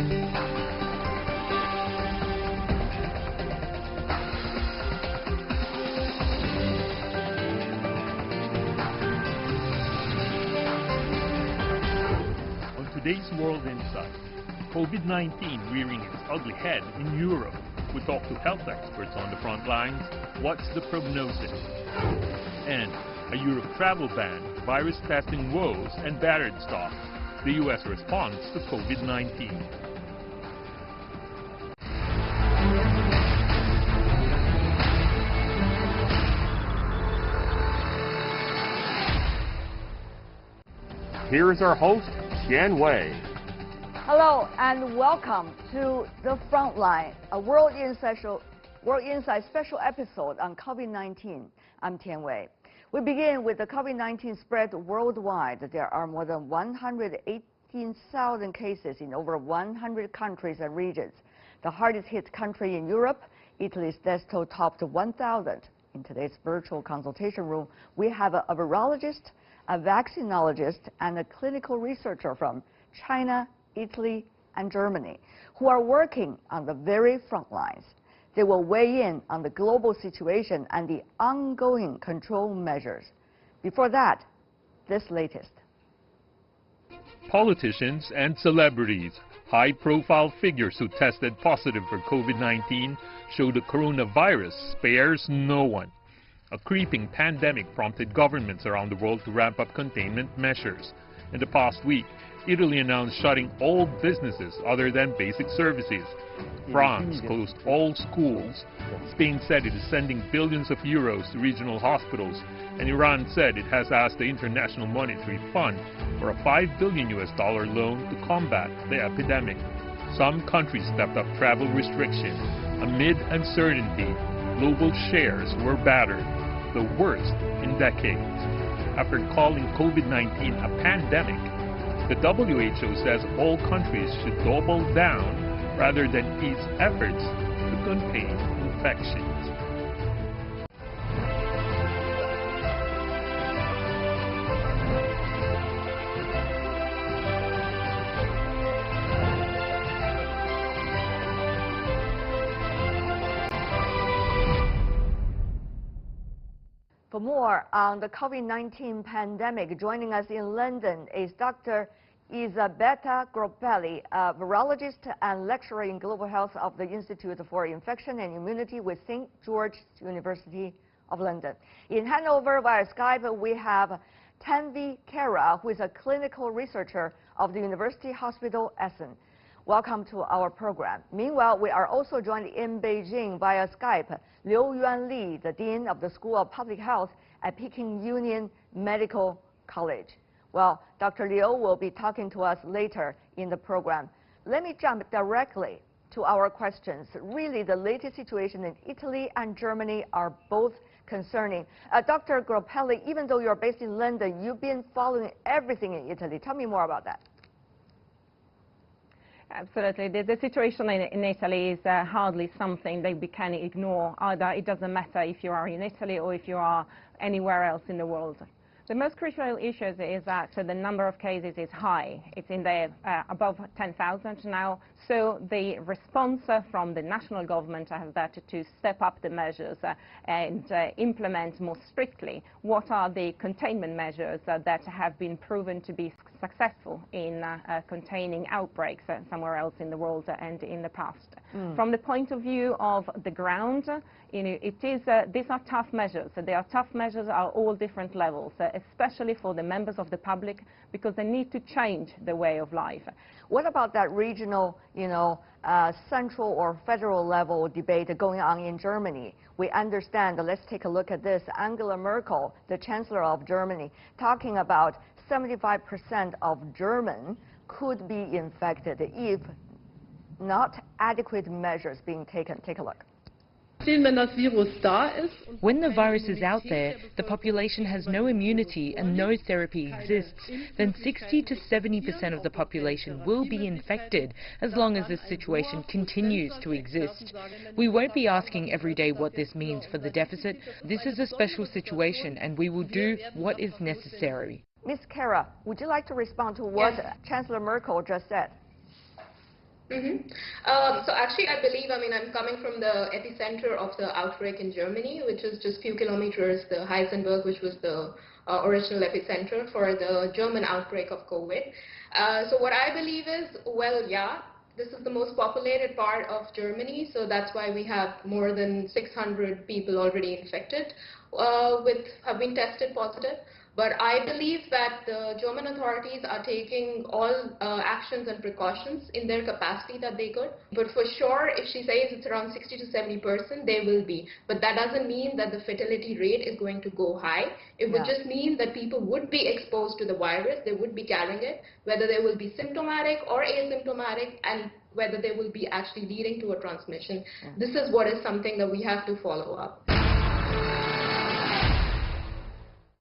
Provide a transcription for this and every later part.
Today's World Insight, COVID-19 rearing its ugly head in Europe. We talk to health experts on the front lines. What's the prognosis? And a Europe travel ban, virus testing woes, and battered stock. The U.S. response to COVID-19. Here is our host, Tian Wei. Hello and welcome to The Frontline, a World Insight special episode on COVID-19. I'm Tian Wei. We begin with the COVID-19 spread worldwide. There are more than 118,000 cases in over 100 countries and regions. The hardest hit country in Europe, Italy's death toll topped 1,000. In today's virtual consultation room, we have a virologist, a vaccinologist, and a clinical researcher from China, Italy, and Germany, who are working on the very front lines. They will weigh in on the global situation and the ongoing control measures. Before that, this latest. Politicians and celebrities, high-profile figures who tested positive for COVID-19 show the coronavirus spares no one. A creeping pandemic prompted governments around the world to ramp up containment measures. In the past week, Italy announced shutting all businesses other than basic services. France closed all schools. Spain said it is sending billions of euros to regional hospitals. And Iran said it has asked the International Monetary Fund for a $5 billion loan to combat the epidemic. Some countries stepped up travel restrictions. Amid uncertainty, global shares were battered, the worst in decades. After calling COVID-19 a pandemic, the WHO says all countries should double down rather than ease efforts to contain infections. For more on the COVID-19 pandemic, joining us in London is Dr. Elisabetta Groppelli, a virologist and lecturer in global health of the Institute for Infection and Immunity with St. George's University of London. In Hanover via Skype, we have Tanvi Kara, who is a clinical researcher of the University Hospital Essen. Welcome to our program. Meanwhile, we are also joined in Beijing via Skype, Liu Yuanli, the Dean of the School of Public Health at Peking Union Medical College. Well, Dr. Liu will be talking to us later in the program. Let me jump directly to our questions. Really, the latest situation in Italy and Germany are both concerning. Dr. Groppelli, even though you're based in London, you've been following everything in Italy. Tell me more about that. Absolutely. The situation in Italy is hardly something that we can ignore. Either it doesn't matter if you are in Italy or if you are anywhere else in the world. The most crucial issue is that the number of cases is high. It's in the above 10,000 now. So the response from the national government has that to step up the measures and implement more strictly what are the containment measures that have been proven to be successful in containing outbreaks somewhere else in the world and in the past. From the point of view of the ground, these are tough measures. They are tough measures at all different levels, especially for the members of the public, because they need to change the way of life. What about that regional, central or federal level debate going on in Germany? We understand, let's take a look at this, Angela Merkel, the Chancellor of Germany, talking about 75% of Germans could be infected if not adequate measures being taken. Take a look. When the virus is out there, the population has no immunity and no therapy exists, then 60 to 70% of the population will be infected as long as this situation continues to exist. We won't be asking every day what this means for the deficit. This is a special situation and we will do what is necessary. Ms. Kara, would you like to respond to what Chancellor Merkel just said? So actually, I believe, I'm coming from the epicenter of the outbreak in Germany, which is just few kilometers, the Heisenberg, which was the original epicenter for the German outbreak of COVID. So what I believe is, well, yeah, this is the most populated part of Germany, so that's why we have more than 600 people already infected have been tested positive. But I believe that the German authorities are taking all actions and precautions in their capacity that they could. But for sure, if she says it's around 60 to 70%, they will be. But that doesn't mean that the fatality rate is going to go high. It would just mean that people would be exposed to the virus, they would be carrying it, whether they will be symptomatic or asymptomatic, and whether they will be actually leading to a transmission. This is what is something that we have to follow up.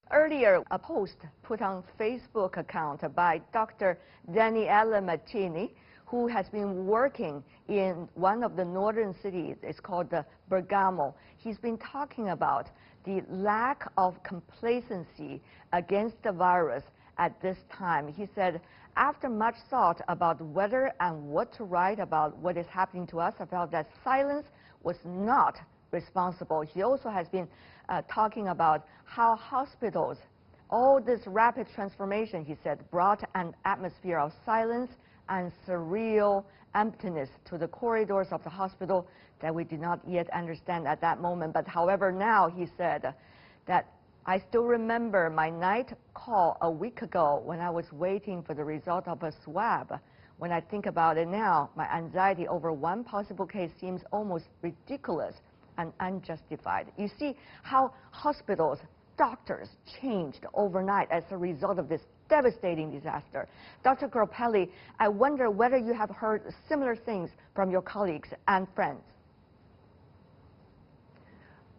Earlier, a post put on Facebook account by Dr. Daniele Mattini, who has been working in one of the northern cities. It's called Bergamo. He's been talking about the lack of complacency against the virus at this time. He said, after much thought about whether and what to write about what is happening to us, I felt that silence was not responsible. He also has been talking about how hospitals, all this rapid transformation, he said, brought an atmosphere of silence and surreal emptiness to the corridors of the hospital that we did not yet understand at that moment. But however, now he said that I still remember my night call a week ago when I was waiting for the result of a swab. When I think about it now, my anxiety over one possible case seems almost ridiculous and unjustified. You see how hospitals, doctors changed overnight as a result of this devastating disaster. Dr. Groppelli, I wonder whether you have heard similar things from your colleagues and friends.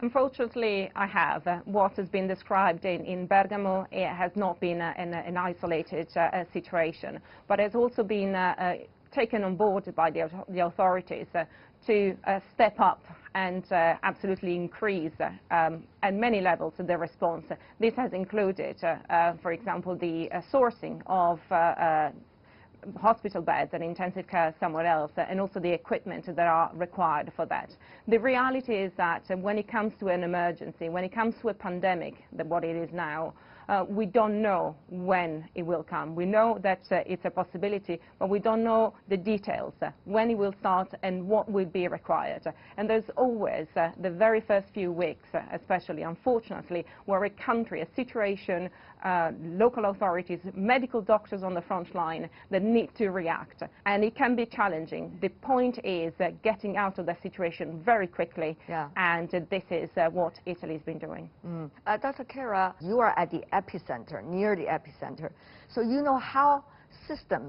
Unfortunately, I have. What has been described in Bergamo, it has not been an isolated situation, but has also been taken on board by the authorities to step up and absolutely increase at many levels the response. This has included, for example, the sourcing of hospital beds and intensive care somewhere else, and also the equipment that are required for that. The reality is that when it comes to an emergency, when it comes to a pandemic, what it is now, we don't know when it will come. We know that it's a possibility, but we don't know the details, when it will start and what will be required. And there's always the very first few weeks, especially, unfortunately, where a country, a situation, local authorities, medical doctors on the front line that need to react. And it can be challenging. The point is getting out of that situation very quickly, and this is what Italy's been doing. Dr. Kara, you are at the epicenter, near the epicenter. So you know how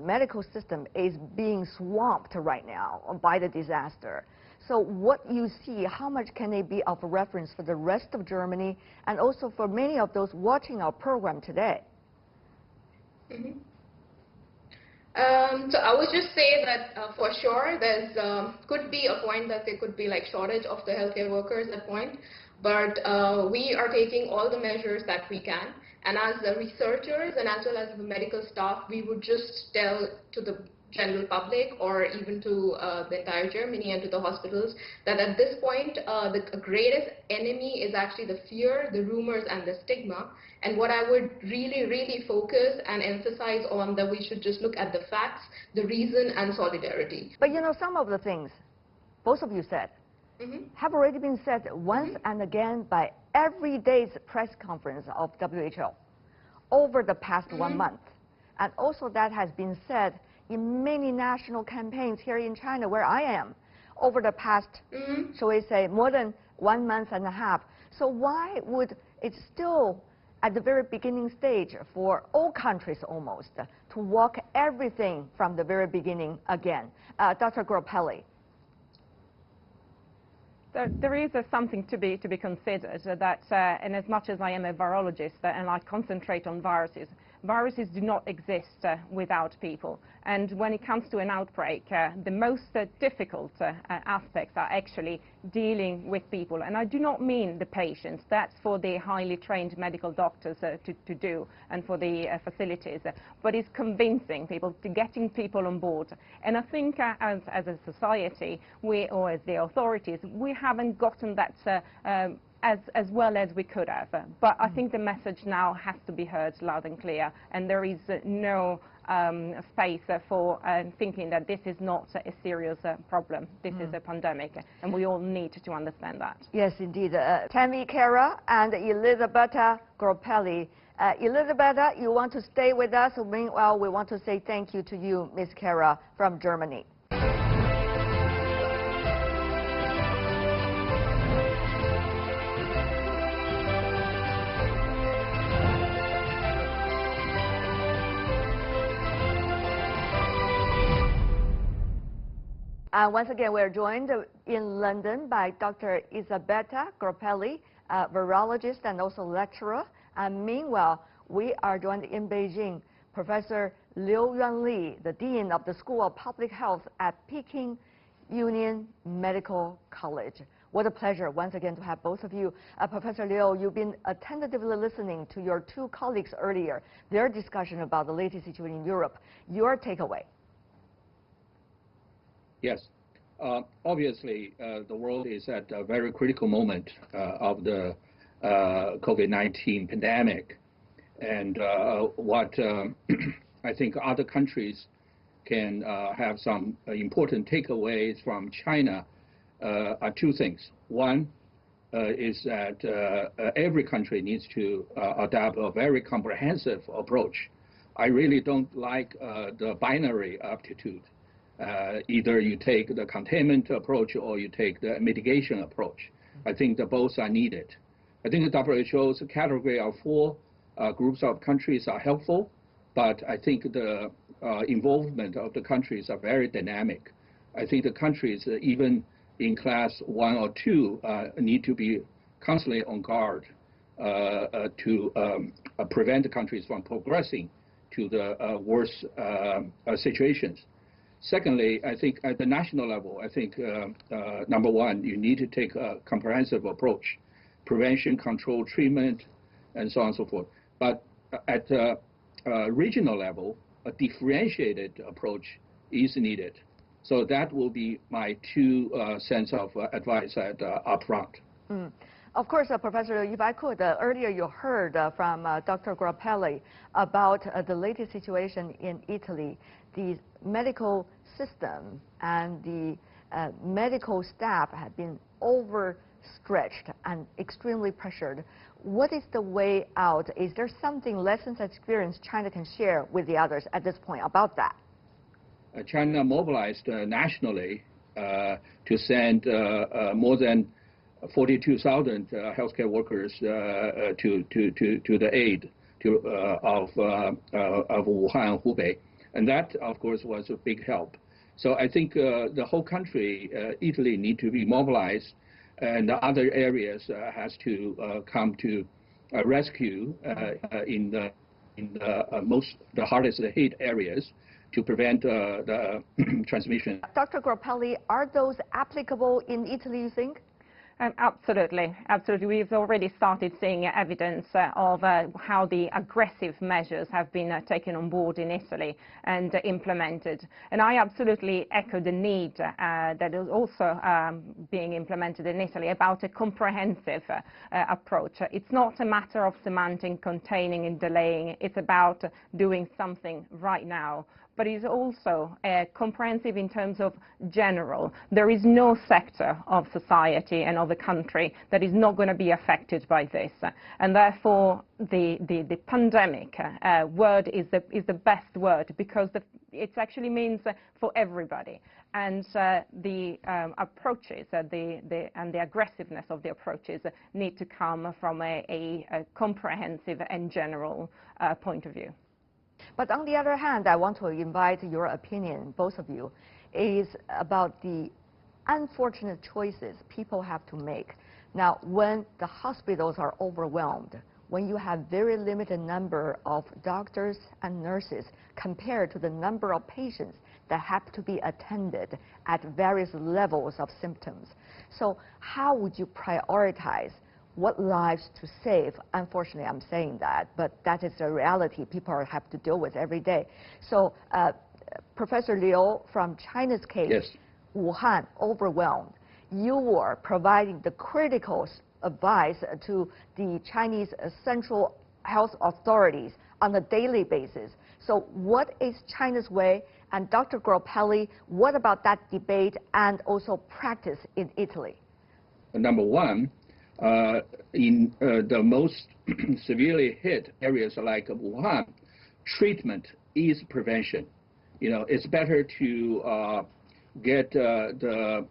medical system is being swamped right now by the disaster. So what you see, how much can it be of a reference for the rest of Germany and also for many of those watching our program today? So I would just say that for sure there's could be a point that there could be like shortage of the healthcare workers at point, but we are taking all the measures that we can, and as the researchers and as well as the medical staff, we would just tell to the general public or even to the entire Germany and to the hospitals that at this point the greatest enemy is actually the fear, the rumors and the stigma. And what I would really focus and emphasize on, that we should just look at the facts, the reason and solidarity. But you know, some of the things both of you said have already been said once and again by every day's press conference of WHO over the past 1 month. And also that has been said in many national campaigns here in China, where I am, over the past, shall we say, more than 1.5 months. So why would it still, at the very beginning stage, for all countries almost, to walk everything from the very beginning again? Dr. Groppelli. There is something to be considered, that, and as much as I am a virologist and I concentrate on viruses, Viruses do not exist without people. And when it comes to an outbreak, the most difficult aspects are actually dealing with people. And I do not mean the patients. That's for the highly trained medical doctors to do and for the facilities. But it's convincing people, to getting people on board. And I think as a society, or as the authorities, we haven't gotten that as well as we could have. But I think the message now has to be heard loud and clear, and there is no space for thinking that this is not a serious problem. This is a pandemic, and we all need to understand that. Yes, indeed. Tammy Cara and Elisabetta Groppelli. Elisabetta, you want to stay with us? Meanwhile, we want to say thank you to you, Ms. Cara, from Germany. Once again, we're joined in London by Dr. Elisabetta Groppelli, virologist and also lecturer. And meanwhile, we are joined in Beijing, Professor Liu Yuanli, the Dean of the School of Public Health at Peking Union Medical College. What a pleasure once again to have both of you. Professor Liu, you've been attentively listening to your two colleagues earlier, their discussion about the latest situation in Europe. Your takeaway? Yes. Obviously, the world is at a very critical moment of the COVID-19 pandemic. And what I think other countries can have some important takeaways from China are two things. One is that every country needs to adopt a very comprehensive approach. I really don't like the binary aptitude. Either you take the containment approach or you take the mitigation approach. I think that both are needed. I think the WHO's category of 4 groups of countries are helpful, but I think the involvement of the countries are very dynamic. I think the countries, even in class 1 or 2, need to be constantly on guard to prevent the countries from progressing to the worst situations. Secondly, I think at the national level, I think number one, you need to take a comprehensive approach, prevention, control, treatment, and so on and so forth. But at the regional level, a differentiated approach is needed. So that will be my 2 cents of advice up front. Of course, Professor, if I could, earlier you heard from Dr. Groppelli about the latest situation in Italy. The medical system and the medical staff have been overstretched and extremely pressured. What is the way out? Is there something, lessons experience China can share with the others at this point about that? China mobilized nationally to send more than 42,000 healthcare workers to the aid of Wuhan, Hubei. And that, of course, was a big help. So I think the whole country, Italy, need to be mobilized, and the other areas has to come to rescue in the hardest hit areas to prevent the transmission. Dr. Groppelli, are those applicable in Italy, you think? Absolutely, absolutely. We've already started seeing evidence of how the aggressive measures have been taken on board in Italy and implemented. And I absolutely echo the need that is also being implemented in Italy about a comprehensive approach. It's not a matter of semantic containing and delaying. It's about doing something right now. But it's also comprehensive in terms of general. There is no sector of society and of the country that is not going to be affected by this. And therefore, the pandemic word is the best word, because it actually means for everybody. And the approaches and the aggressiveness of the approaches need to come from a comprehensive and general point of view. But on the other hand, I want to invite your opinion, both of you, is about the unfortunate choices people have to make. Now, when the hospitals are overwhelmed, when you have very limited number of doctors and nurses compared to the number of patients that have to be attended at various levels of symptoms. So how would you prioritize what lives to save? Unfortunately, I'm saying that, but that is the reality people have to deal with every day. So Professor Liu, from China's case, yes. Wuhan, overwhelmed, you were providing the critical advice to the Chinese central health authorities on a daily basis. So what is China's way? And Dr. Groppelli, what about that debate and also practice in Italy? Number one, in the most severely hit areas like Wuhan, treatment is prevention. You know, it's better to get the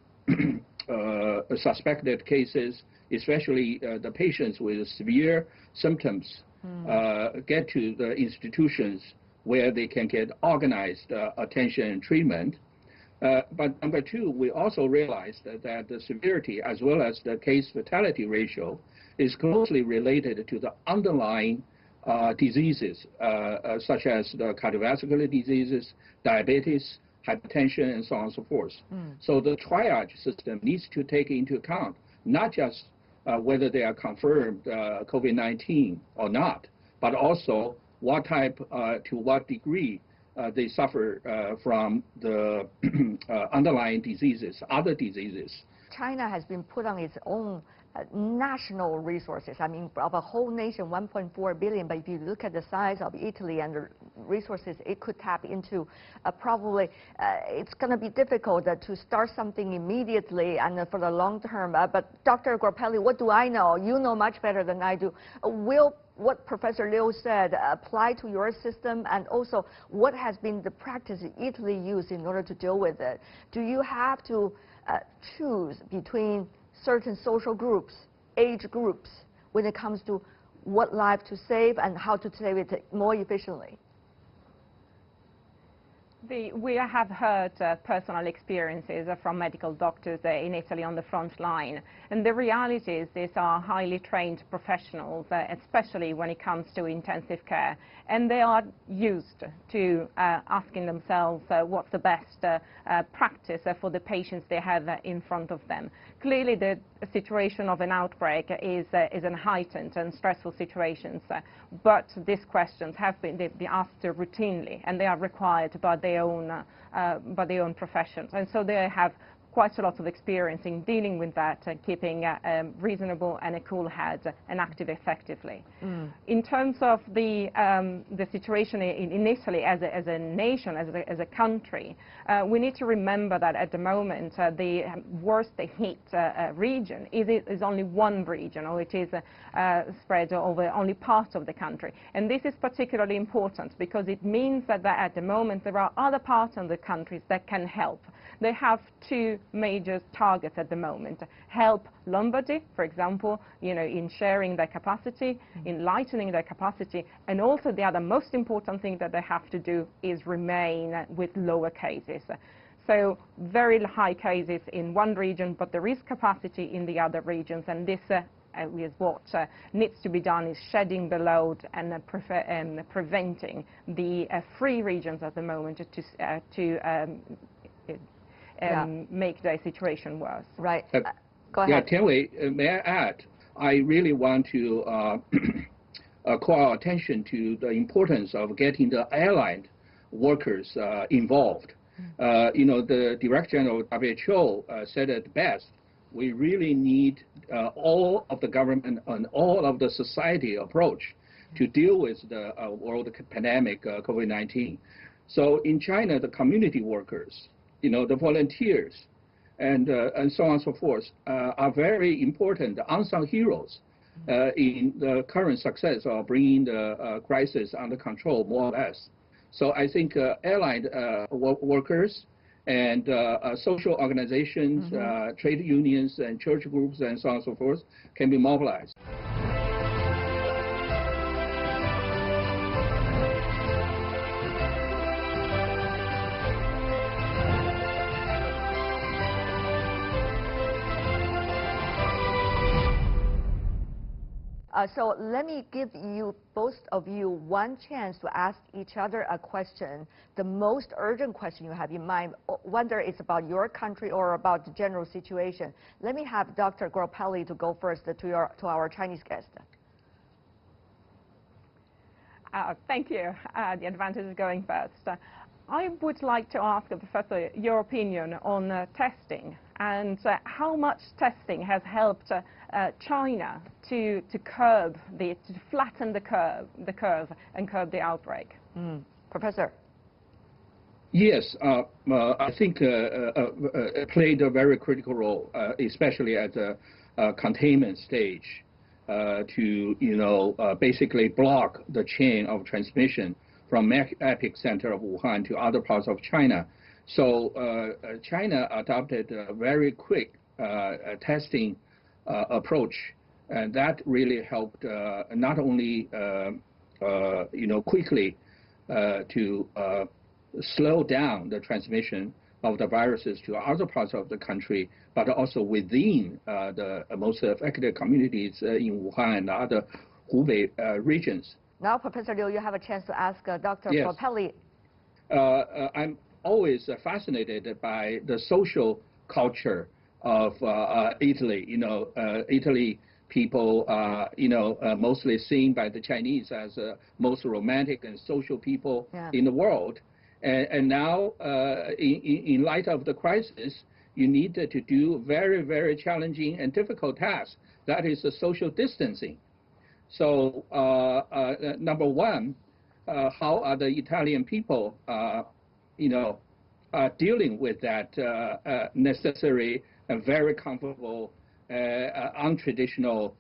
suspected cases, especially the patients with severe symptoms, get to the institutions where they can get organized attention and treatment. But number two, we also realized that the severity as well as the case fatality ratio is closely related to the underlying diseases, such as the cardiovascular diseases, diabetes, hypertension, and so on and so forth. So the triage system needs to take into account not just whether they are confirmed COVID-19 or not, but also what type, to what degree they suffer from the underlying diseases, other diseases. China has been put on its own national resources. I mean, of a whole nation, 1.4 billion, but if you look at the size of Italy and the resources it could tap into, probably it's going to be difficult to start something immediately and for the long term. But Dr. Groppelli, what do I know? You know much better than I do. Will what Professor Liu said apply to your system, and also what has been the practice Italy used in order to deal with it? Do you have to choose between certain social groups, age groups, when it comes to what life to save and how to save it more efficiently? We have heard personal experiences from medical doctors in Italy on the front line. And the reality is these are highly trained professionals, especially when it comes to intensive care. And they are used to asking themselves what's the best practice for the patients they have in front of them. Clearly, the situation of an outbreak is a heightened and stressful situation, but these questions have been asked routinely, and they are required by their own professions. And so they have quite a lot of experience in dealing with that, keeping a reasonable and a cool head and active effectively. In terms of the situation in Italy as a nation, as a country, we need to remember that at the moment the worst hit region is only one region, or it is spread over only part of the country. And this is particularly important because it means that at the moment there are other parts of the country that can help. They have two major targets at the moment: help Lombardy, for example, in sharing their capacity, in lightening their capacity, and also the other most important thing that they have to do is remain with lower cases. So very high cases in one region, but there is capacity in the other regions, and this is what needs to be done, is shedding the load and preventing the free regions at the moment to make the situation worse. Right. Go ahead. Yeah, Tianwei, may I add, I really want to call our attention to the importance of getting the airline workers involved. The Director General of WHO said it best: we really need all of the government and all of the society approach to deal with the world pandemic, COVID-19. So in China, the community workers, the volunteers, and so on and so forth, are very important, unsung heroes in the current success of bringing the crisis under control, more or less. So I think airline workers and social organizations, trade unions, and church groups, and so on and so forth, can be mobilized. So let me give you, both of you, one chance to ask each other a question, the most urgent question you have in mind, whether it's about your country or about the general situation. Let me have Dr. Groppelli to go first to our Chinese guest. Thank you. The advantage of going first. I would like to ask, Professor, your opinion on testing and how much testing has helped China to flatten the curve and curb the outbreak. Professor. Yes, I think it played a very critical role, especially at the containment stage, to basically block the chain of transmission from epicenter of Wuhan to other parts of China. So China adopted a very quick testing approach, and that really helped not only quickly to slow down the transmission of the viruses to other parts of the country, but also within the most affected communities in Wuhan and other Hubei regions. Now, Professor Liu, you have a chance to ask Dr. Yes. Groppelli. I'm always fascinated by the social culture of Italy. Italy people, mostly seen by the Chinese as most romantic and social people in the world. And now, in light of the crisis, you need to do very, very challenging and difficult tasks. That is the social distancing. So, number one, how are the Italian people, dealing with that necessary and very comfortable, untraditional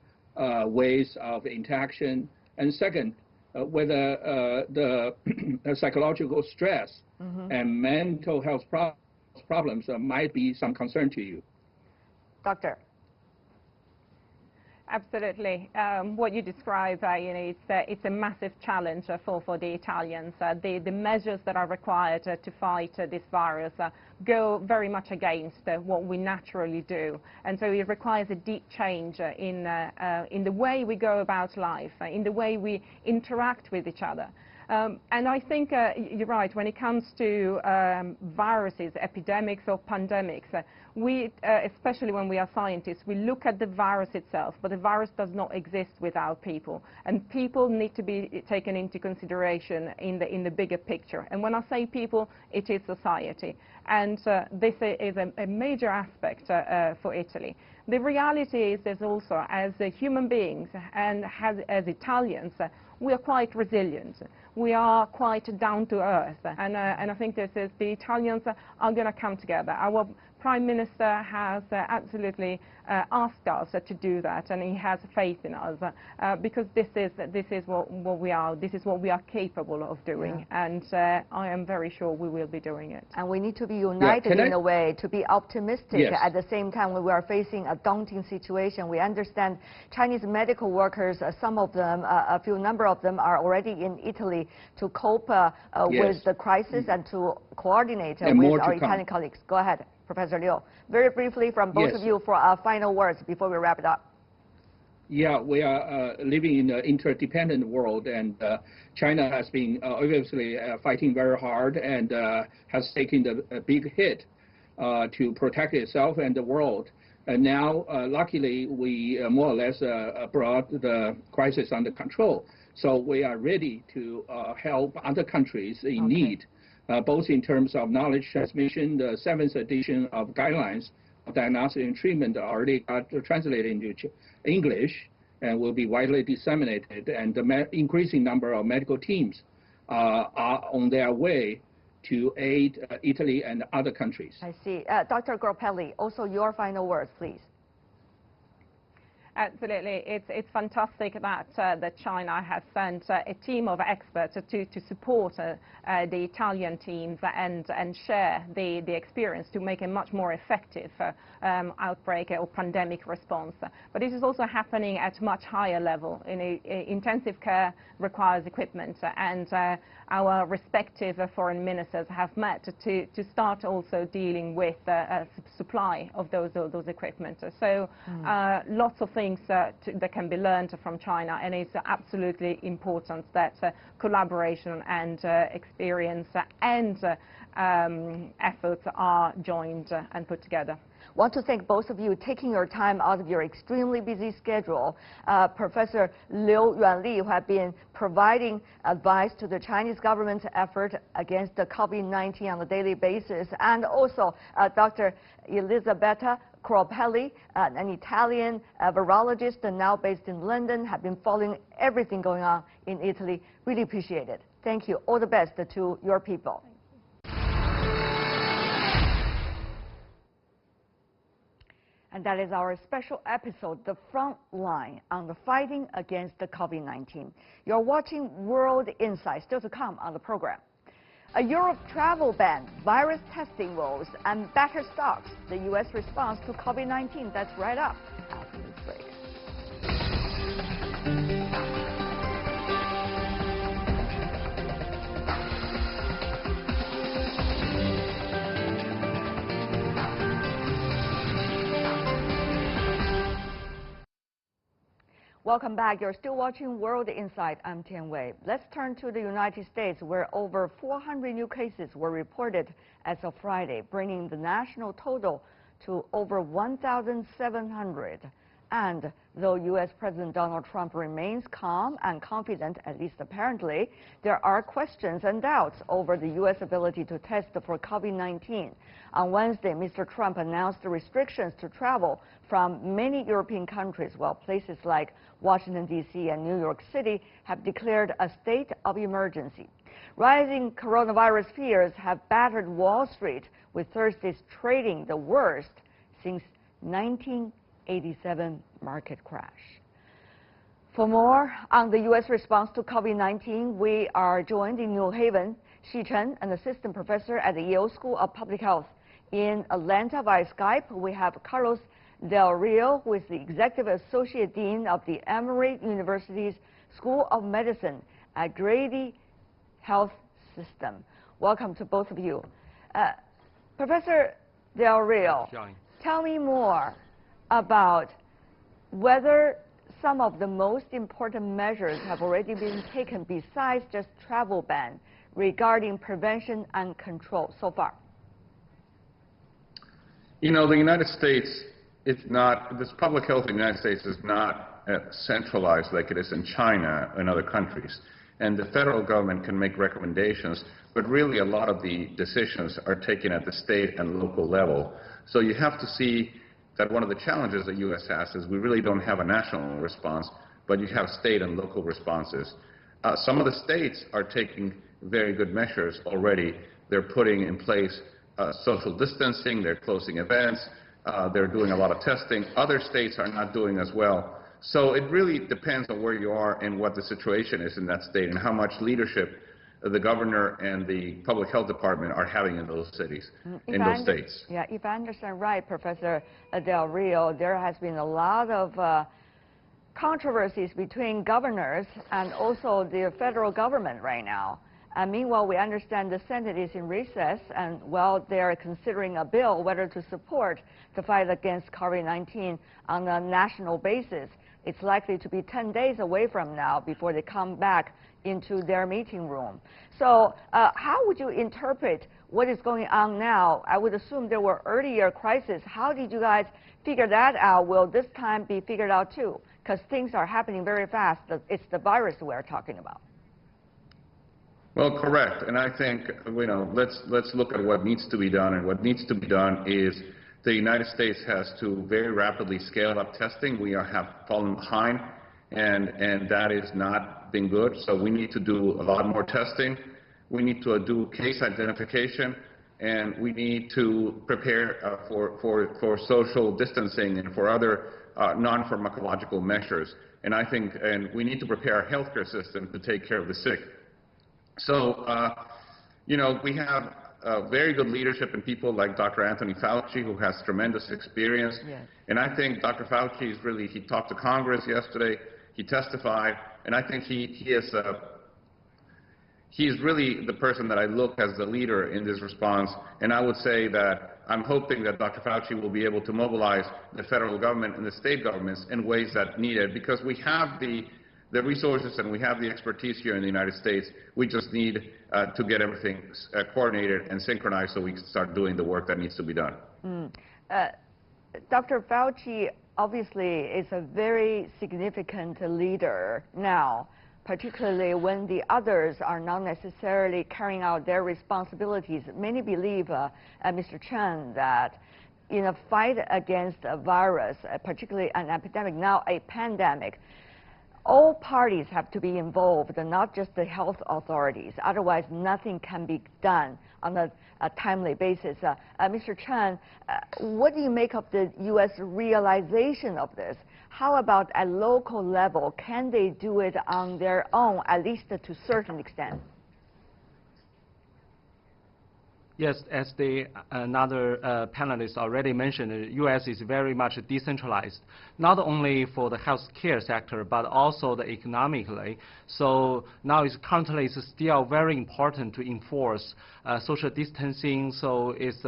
ways of interaction? And second, whether the psychological stress and mental health problems might be some concern to you. Doctor. Absolutely. What you describe, it's a massive challenge for the Italians. The measures that are required to fight this virus go very much against what we naturally do. And so it requires a deep change in the way we go about life, in the way we interact with each other. And I think you're right, when it comes to viruses, epidemics or pandemics, we, especially when we are scientists, we look at the virus itself, but the virus does not exist without people. And people need to be taken into consideration in the bigger picture. And when I say people, it is society. And this is a major aspect for Italy. The reality is there's also, as human beings and as Italians, we are quite resilient. We are quite down to earth. And I think the Italians are going to come together. Our Prime Minister has absolutely asked us to do that, and he has faith in us because this is what we are. This is what we are capable of doing, and I am very sure we will be doing it. And we need to be united in a way to be optimistic. At the same time, when we are facing a daunting situation, we understand Chinese medical workers. Some of them, a few number of them, are already in Italy to cope with the crisis and to coordinate with our Italian colleagues. Go ahead, Professor Liu. Very briefly from both of you for final words before we wrap it up. Yeah, we are living in an interdependent world, and China has been obviously fighting very hard and has taken a big hit to protect itself and the world. And now, luckily, we more or less brought the crisis under control. So we are ready to help other countries in need. Both in terms of knowledge transmission, the 7th edition of guidelines of diagnosis and treatment already got translated into English and will be widely disseminated. And the increasing number of medical teams are on their way to aid Italy and other countries. I see. Dr. Groppelli, also your final words, please. Absolutely. It's fantastic that China has sent a team of experts to support the Italian teams and share the experience to make a much more effective outbreak or pandemic response. But this is also happening at much higher level. Intensive care requires equipment, and our respective foreign ministers have met to start also dealing with supply of those equipment. So lots of things things that can be learned from China, and it's absolutely important that collaboration and experience and efforts are joined and put together. I want to thank both of you taking your time out of your extremely busy schedule. Professor Liu Yuanli, who have been providing advice to the Chinese government's effort against the COVID-19 on a daily basis, and also Dr. Elisabetta Croppelli, an Italian virologist and now based in London, have been following everything going on in Italy. Really appreciate it. Thank you. All the best to your people. And that is our special episode, The Front Line, on the fighting against the COVID-19. You're watching World Insight, still to come on the program. A Europe travel ban, virus testing woes, and battered stocks. The U.S. response to COVID-19. That's right up after this break. Welcome back. You're still watching World Insight. I'm Tian Wei. Let's turn to the United States, where over 400 new cases were reported as of Friday, bringing the national total to over 1,700. And though U.S. President Donald Trump remains calm and confident, at least apparently, there are questions and doubts over the U.S. ability to test for COVID-19. On Wednesday, Mr. Trump announced the restrictions to travel from many European countries, while places like Washington, D.C. and New York City have declared a state of emergency. Rising coronavirus fears have battered Wall Street, with Thursday's trading the worst since 1987 market crash. For more on the U.S. response to COVID-19, we are joined in New Haven. Xi Chen, an assistant professor at the Yale School of Public Health. In Atlanta via Skype, we have Carlos Del Rio, who is the Executive Associate Dean of the Emory University's School of Medicine at Grady Health System. Welcome to both of you. Professor Del Rio, tell me more about whether some of the most important measures have already been taken besides just travel ban regarding prevention and control so far. You know, the United States is not, this public health in the United States is not centralized like it is in China and other countries. And the federal government can make recommendations, but really a lot of the decisions are taken at the state and local level. So you have to see that one of the challenges the U.S. has is we really don't have a national response, but you have state and local responses. Some of the states are taking very good measures already. They're putting in place social distancing, they're closing events, they're doing a lot of testing. Other states are not doing as well. So it really depends on where you are and what the situation is in that state and how much leadership the governor and the public health department are having in those cities, in those states. Yeah, if I understand right, Professor Del Rio, there has been a lot of controversies between governors and also the federal government right now. And meanwhile, we understand the Senate is in recess, and while they are considering a bill whether to support the fight against COVID-19 on a national basis, it's likely to be 10 days away from now before they come back into their meeting room. So how would you interpret what is going on now? I would assume there were earlier crises. How did you guys figure that out? Will this time be figured out too? Because things are happening very fast. It's the virus we're talking about. Well, correct. And I think, you know, let's look at what needs to be done. And what needs to be done is the United States has to very rapidly scale up testing. We have fallen behind, and that is not been good. So we need to do a lot more testing. We need to do case identification, and we need to prepare for social distancing and for other non-pharmacological measures. And I think, and we need to prepare our healthcare system to take care of the sick. So, you know, we have very good leadership in people like Dr. Anthony Fauci, who has tremendous experience. Yes. And I think Dr. Fauci is really, he talked to Congress yesterday, he testified, and I think he is really the person that I look as the leader in this response. And I would say that I'm hoping that Dr. Fauci will be able to mobilize the federal government and the state governments in ways that needed, because we have the resources and we have the expertise here in the United States. We just need to get everything coordinated and synchronized so we can start doing the work that needs to be done. Dr. Fauci obviously is a very significant leader now, particularly when the others are not necessarily carrying out their responsibilities. Many believe, Mr. Chen, that in a fight against a virus, particularly an epidemic, now a pandemic, all parties have to be involved, not just the health authorities. Otherwise, nothing can be done on a timely basis. Mr. Chen, what do you make of the U.S. realization of this? How about at local level? Can they do it on their own, at least to a certain extent? Yes, as another panelist already mentioned, the U.S. is very much decentralized, not only for the healthcare sector, but also economically. So now it's currently still very important to enforce social distancing, so it's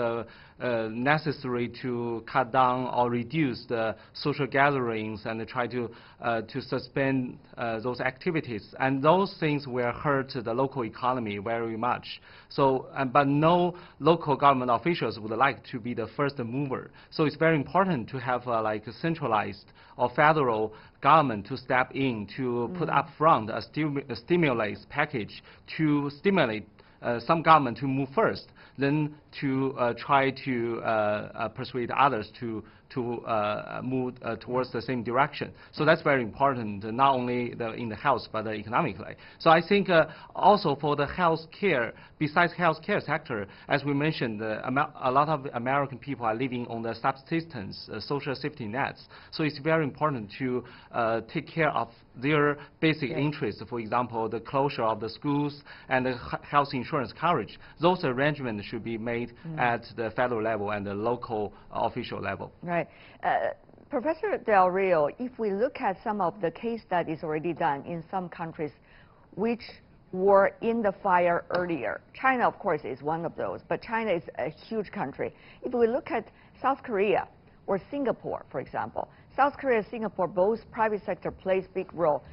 necessary to cut down or reduce the social gatherings and try to suspend those activities. And those things will hurt the local economy very much. So, but no local government officials would like to be the first mover. So it's very important to have like a centralized or federal government to step in to put up front a stimulus package to stimulate some government to move first, then to try to persuade others to move towards the same direction. So that's very important, not only in the health, but economically. So I think also for the healthcare, besides healthcare sector, as we mentioned, a lot of American people are living on the subsistence social safety nets. So it's very important to take care of their basic interests. For example, the closure of the schools and the health insurance coverage. Those arrangements should be made at the federal level and the local official level. Right. Professor Del Rio, if we look at some of the case studies already done in some countries which were in the fire earlier, China, of course, is one of those, but China is a huge country. If we look at South Korea or Singapore, for example, South Korea and Singapore, both private sector plays big role.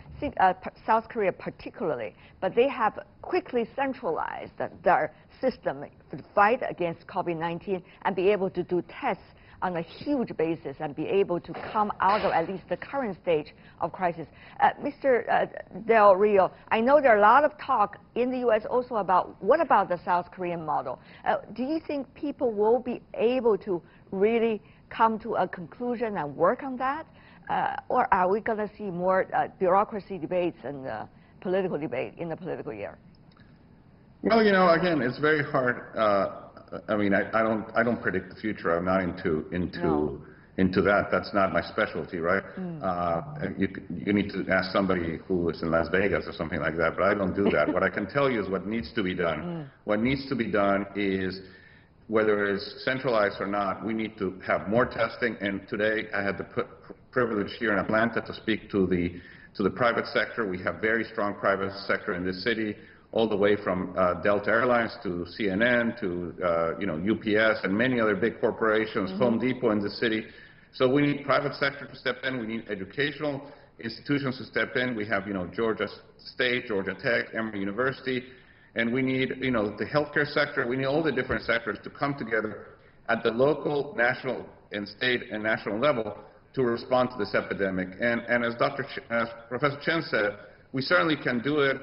South Korea particularly, but they have quickly centralized their system to fight against COVID-19 and be able to do tests on a huge basis and be able to come out of at least the current stage of crisis. Mr. Del Rio, I know there are a lot of talk in the U.S. also about what about the South Korean model. Do you think people will be able to really come to a conclusion and work on that? Or are we going to see more bureaucracy debates and political debate in the political year? Well, you know, again, it's very hard. I mean, I don't predict the future. I'm not into that. That's not my specialty, right? You need to ask somebody who is in Las Vegas or something like that. But I don't do that. What I can tell you is what needs to be done. What needs to be done is, whether it's centralized or not, we need to have more testing. And today, I had the privilege here in Atlanta to speak to the private sector. We have very strong private sector in this city, all the way from Delta Airlines to CNN to you know, UPS and many other big corporations, Home Depot in the city. So we need private sector to step in. We need educational institutions to step in. We have, you know, Georgia State, Georgia Tech, Emory University. And we need, you know, the healthcare sector. We need all the different sectors to come together at the local, national, and state and national level to respond to this epidemic. And as Professor Chen said, we certainly can do it.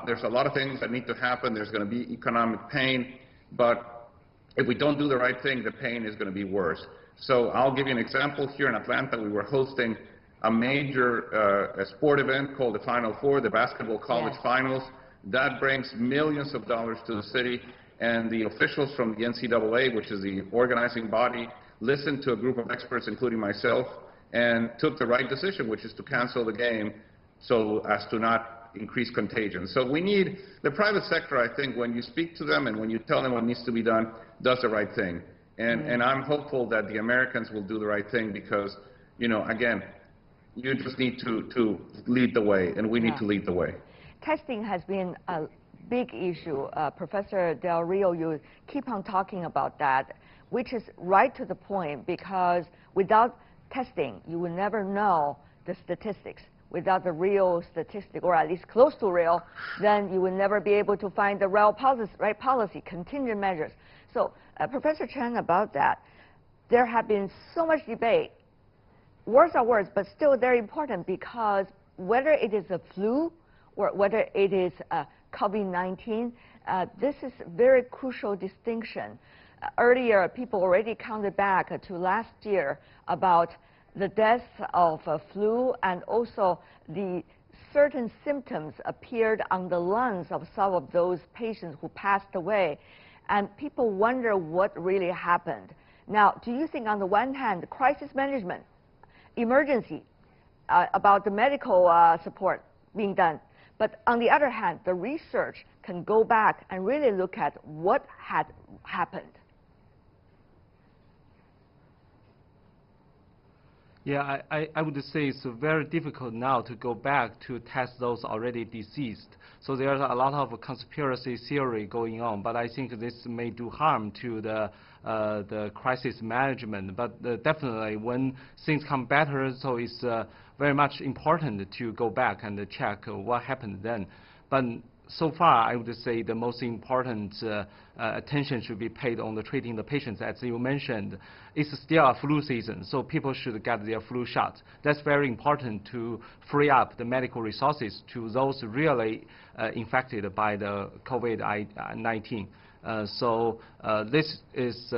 There's a lot of things that need to happen. There's going to be economic pain. But if we don't do the right thing, the pain is going to be worse. So I'll give you an example. Here in Atlanta, we were hosting a major sport event called the Final Four, the basketball college finals. That brings millions of dollars to the city, and the officials from the NCAA, which is the organizing body, listened to a group of experts, including myself, and took the right decision, which is to cancel the game so as to not increase contagion. So we need the private sector, I think, when you speak to them and when you tell them what needs to be done, does the right thing. And I'm hopeful that the Americans will do the right thing because, you know, again, you just need to lead the way, and we need to lead the way. Testing has been a big issue. Professor Del Rio, you keep on talking about that. which is right to the point, because without testing, you will never know the statistics. Without the real statistic, or at least close to real, then you will never be able to find the right policy, contingent measures. So, Professor Chen, about that, there have been so much debate. Words are words, but still they're important, because whether it is a flu or whether it is COVID-19, this is a very crucial distinction. Earlier, people already counted back to last year about the deaths of flu, and also the certain symptoms appeared on the lungs of some of those patients who passed away. And people wonder what really happened. Now, do you think on the one hand, crisis management, emergency, about the medical support being done, but on the other hand, the research can go back and really look at what had happened? Yeah, I would say it's very difficult now to go back to test those already deceased. So there's a lot of conspiracy theory going on, but I think this may do harm to the crisis management. But definitely, when things come better, so it's very much important to go back and check what happened then. But so far, I would say the most important attention should be paid on the treating the patients. As you mentioned, it's still a flu season, so people should get their flu shot. That's very important to free up the medical resources to those really infected by the COVID-19. So this is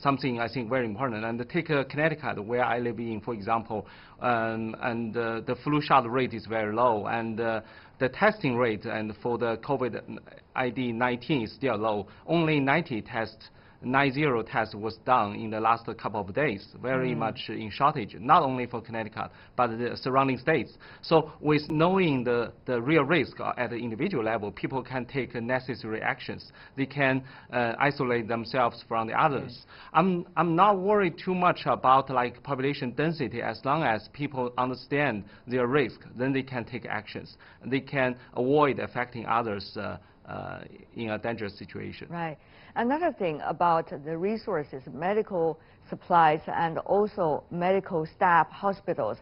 something I think very important. And take Connecticut, where I live in, for example, and the flu shot rate is very low, and the testing rate and for the COVID-19 is still low. Only 90 tests was done in the last couple of days, very much in shortage, not only for Connecticut, but the surrounding states. So with knowing the real risk at the individual level, people can take necessary actions. They can isolate themselves from the others. I'm not worried too much about like population density. As long as people understand their risk, then they can take actions. They can avoid affecting others in a dangerous situation. Right. Another thing about the resources, medical supplies, and also medical staff, hospitals.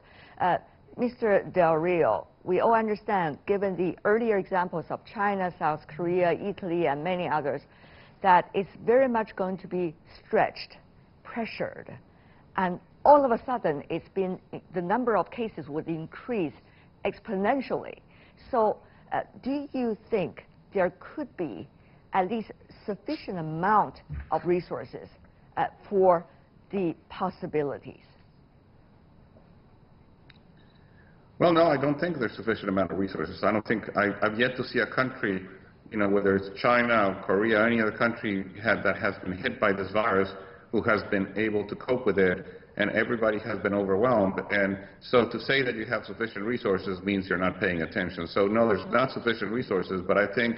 Mr. Del Rio, we all understand, given the earlier examples of China, South Korea, Italy, and many others, that it's very much going to be stretched, pressured, and all of a sudden, the number of cases would increase exponentially. So, do you think there could be at least sufficient amount of resources for the possibilities? Well, no, I don't think there's sufficient amount of resources. I don't think, I've yet to see a country, whether it's China or Korea, any other country that has been hit by this virus who has been able to cope with it, and everybody has been overwhelmed. And so to say that you have sufficient resources means you're not paying attention. So no, there's not sufficient resources, but I think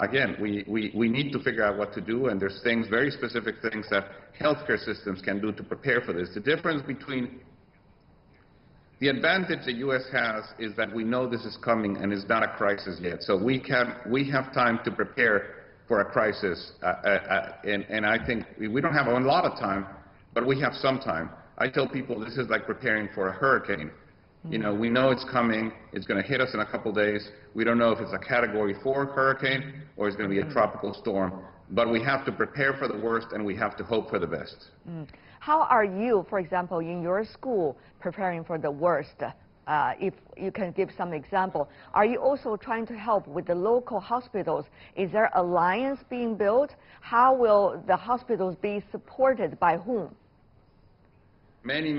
again, we need to figure out what to do, and there's things, very specific things that healthcare systems can do to prepare for this. The difference between the advantage the U.S. has is that we know this is coming and it's not a crisis yet. So we have time to prepare for a crisis, and I think we don't have a lot of time, but we have some time. I tell people this is like preparing for a hurricane. We know it's coming, it's going to hit us in a couple days. We don't know if it's a Category 4 hurricane or it's going to be a tropical storm. But we have to prepare for the worst and we have to hope for the best. How are you, for example, in your school, preparing for the worst? If you can give some example. Are you also trying to help with the local hospitals? Is there alliance being built? How will the hospitals be supported by whom? Many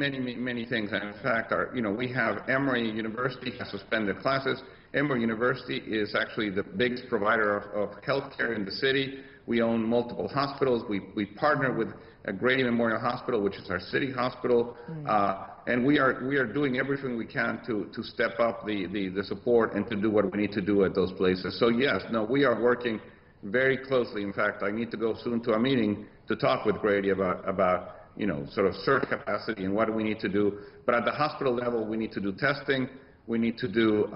things. And in fact, we have Emory University has suspended classes. Emory University is actually the biggest provider of healthcare in the city. We own multiple hospitals. We partner with Grady Memorial Hospital, which is our city hospital, and we are doing everything we can to step up the support and to do what we need to do at those places. So yes, no, we are working very closely. In fact, I need to go soon to a meeting to talk with Grady about sort of surge capacity and what do we need to do. But at the hospital level, we need to do testing. We need to do,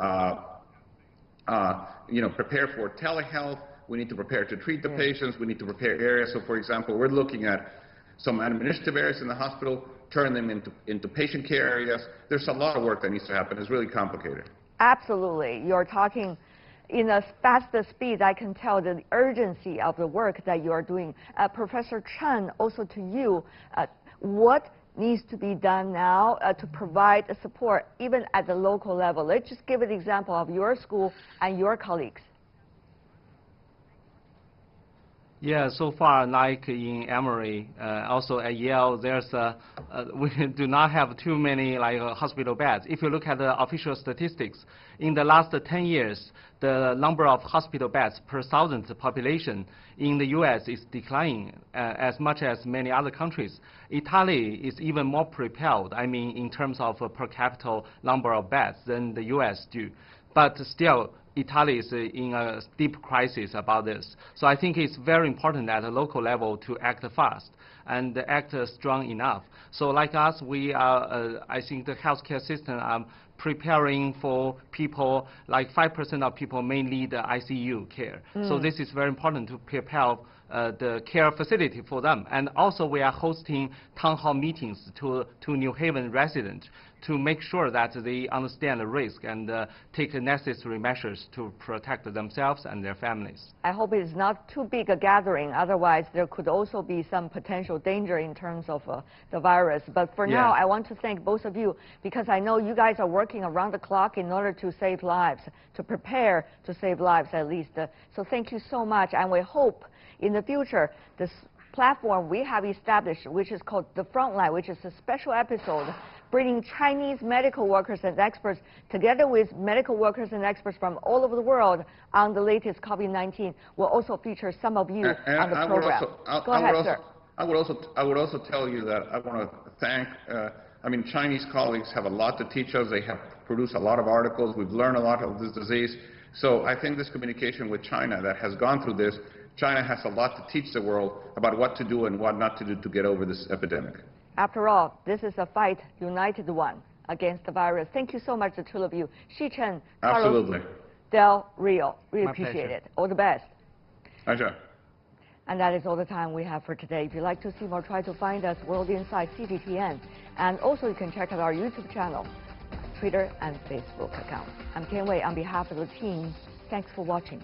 prepare for telehealth. we need to prepare to treat the patients, we need to prepare areas. So for example, we're looking at some administrative areas in the hospital, turn them into patient care areas. There's a lot of work that needs to happen. It's really complicated. Absolutely. You're talking in a faster speed. I can tell the urgency of the work that you are doing. Professor Chen, also to you, what needs to be done now to provide support even at the local level? Let's just give an example of your school and your colleagues. Yeah, so far, like in Emory, also at Yale, we do not have too many hospital beds. If you look at the official statistics, in the last 10 years, the number of hospital beds per 1,000 population in the U.S. is declining as much as many other countries. Italy is even more prepared, I mean, in terms of per capita number of beds than the U.S. do. But still, Italy is in a deep crisis about this. So I think it's very important at a local level to act fast and act strong enough. So like us, we are, I think the healthcare system are preparing for people, like 5% of people may need ICU care. So this is very important to prepare the care facility for them. And also we are hosting town hall meetings to New Haven residents to make sure that they understand the risk and take necessary measures to protect themselves and their families. I hope it's not too big a gathering, otherwise there could also be some potential danger in terms of the virus. But for now, I want to thank both of you, because I know you guys are working around the clock in order to save lives, to prepare to save lives at least. So thank you so much, and we hope in the future this platform we have established, which is called The Frontline, which is a special episode bringing Chinese medical workers and experts together with medical workers and experts from all over the world on the latest COVID-19, will also feature some of you on the program. Go ahead, sir. I would also tell you that I want to thank, I mean, Chinese colleagues have a lot to teach us. They have produced a lot of articles. We've learned a lot of this disease. So I think this communication with China that has gone through this, China has a lot to teach the world about what to do and what not to do to get over this epidemic. After all, this is a fight, united one, against the virus. Thank you so much, the two of you. Chen, absolutely. Carlos Del Rio, really appreciate pleasure. it. All the best. Pleasure. And that is all the time we have for today. If you'd like to see more, try to find us World Inside CGTN. And also you can check out our YouTube channel, Twitter and Facebook account. I'm Tian Wei on behalf of the team. Thanks for watching.